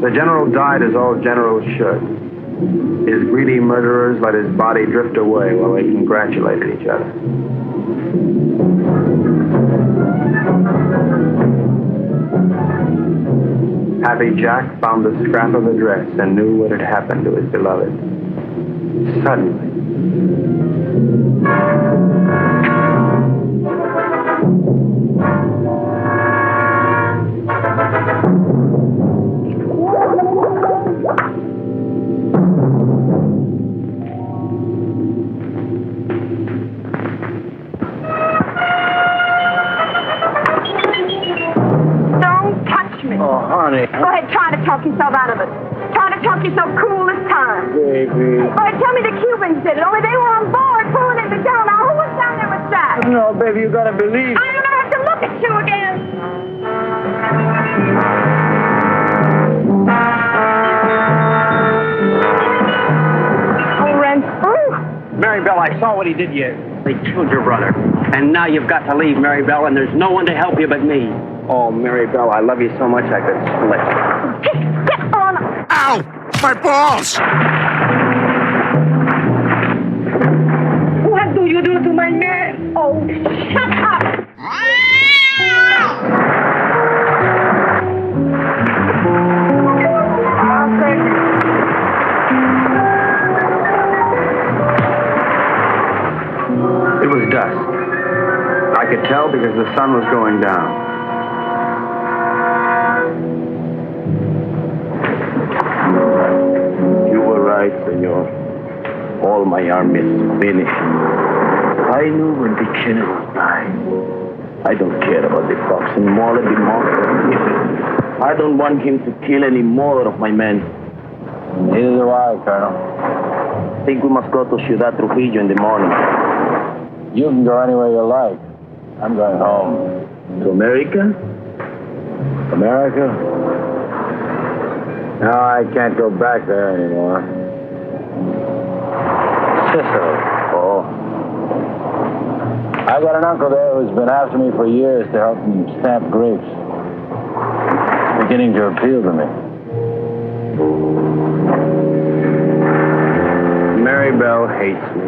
The general died as all generals should. His greedy murderers let his body drift away while they congratulated each other. Happy Jack found the scrap of a dress and knew what had happened to his beloved. Suddenly, Go ahead, try to talk yourself out of it. Try to talk yourself cool this time. Baby. Go ahead, tell me the Cubans did it. Only they were on board pulling in the gun. Now, who was down there with Jack? No, baby, you gotta believe. I'm gonna have to look at you again. Oh, Ren. Maribel, I saw what he did you. They killed your brother. And now you've got to leave, Maribel, and there's no one to help you but me. oh, Maribel, I love you so much I could split. Get on. Ow! My balls! What do you do to my man? Oh, shut up. It was dusk. I I could tell because the sun was going down. You were right, senor. All my army is finished. I knew when the general died. I don't care about the fox anymore. Let the monster. I don't want him to kill any more of my men. Neither do I, Colonel. I think we must go to Ciudad Trujillo in the morning. You can go anywhere you like. I'm going home. To America? America? No, I can't go back there anymore. Sicily. Oh. I got an uncle there who's been after me for years to help him stamp grapes. It's beginning to appeal to me. Mary Bell hates me.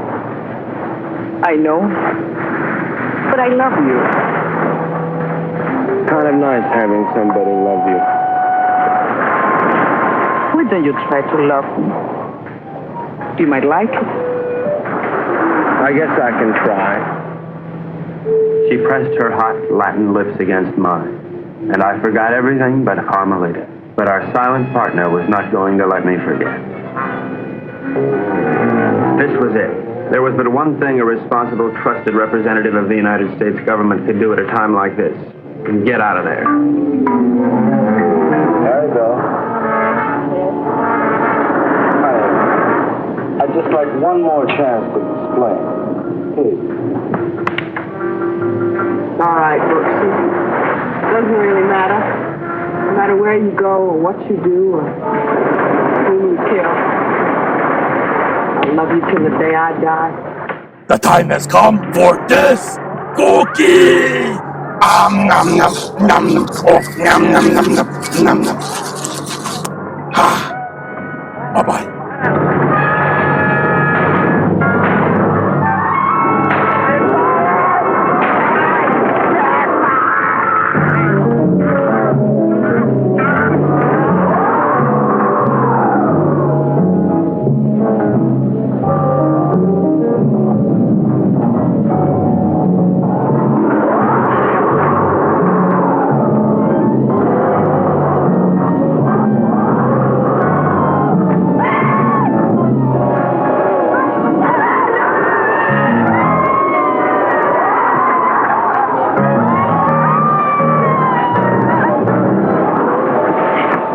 I know. But I love you. Kind of nice having somebody love you. Why don't you try to love me? You might like it. I guess I can try. She pressed her hot Latin lips against mine, and I forgot everything but Carmelita. But our silent partner was not going to let me forget. This was it. There was but one thing a responsible, trusted representative of the United States government could do at a time like this. Get out of there. There you go. I'd just like one more chance to explain. Please. All right, Brooksy. Doesn't really matter. No matter where you go or what you do or who you kill. I'll love you till the day I die. The time has come for this cookie! Nom nom nom nom oh, nom nom nom nom nom nom. Bye-bye.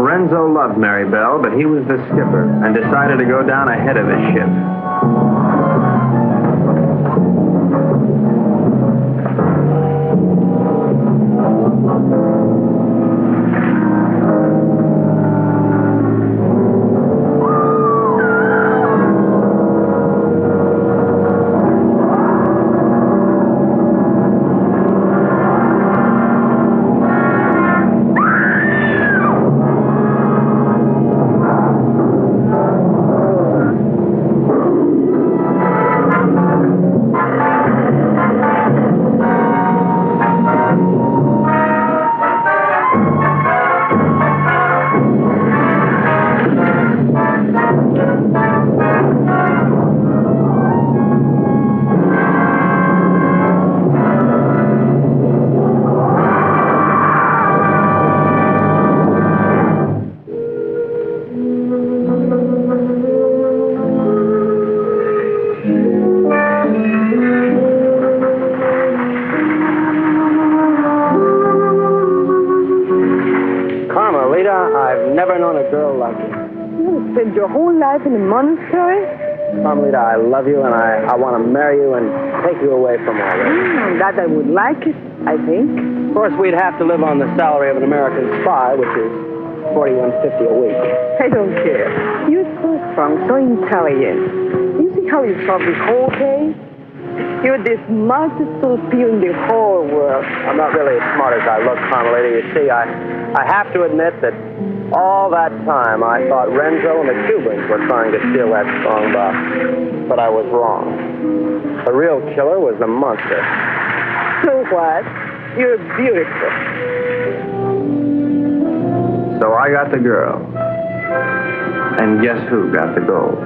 Renzo loved Mary Bell, but he was the skipper and decided to go down ahead of the ship. I've never known a girl like you. You spent your whole life in a monastery? Carmelita, I love you, and I want to marry you and take you away from all this. That I would like it, I think. Of course, we'd have to live on the salary of an American spy, which is $41.50 a week. I don't care. You're so strong, so intelligent. You see how you solve this whole case? You're the smartest sophie in the whole world. I'm not really as smart as I look, Carmelita. You see, I have to admit that all that time I thought Renzo and the Cubans were trying to steal that strong box. But I was wrong. The real killer was the monster. So what? You're beautiful. So I got the girl. And guess who got the gold?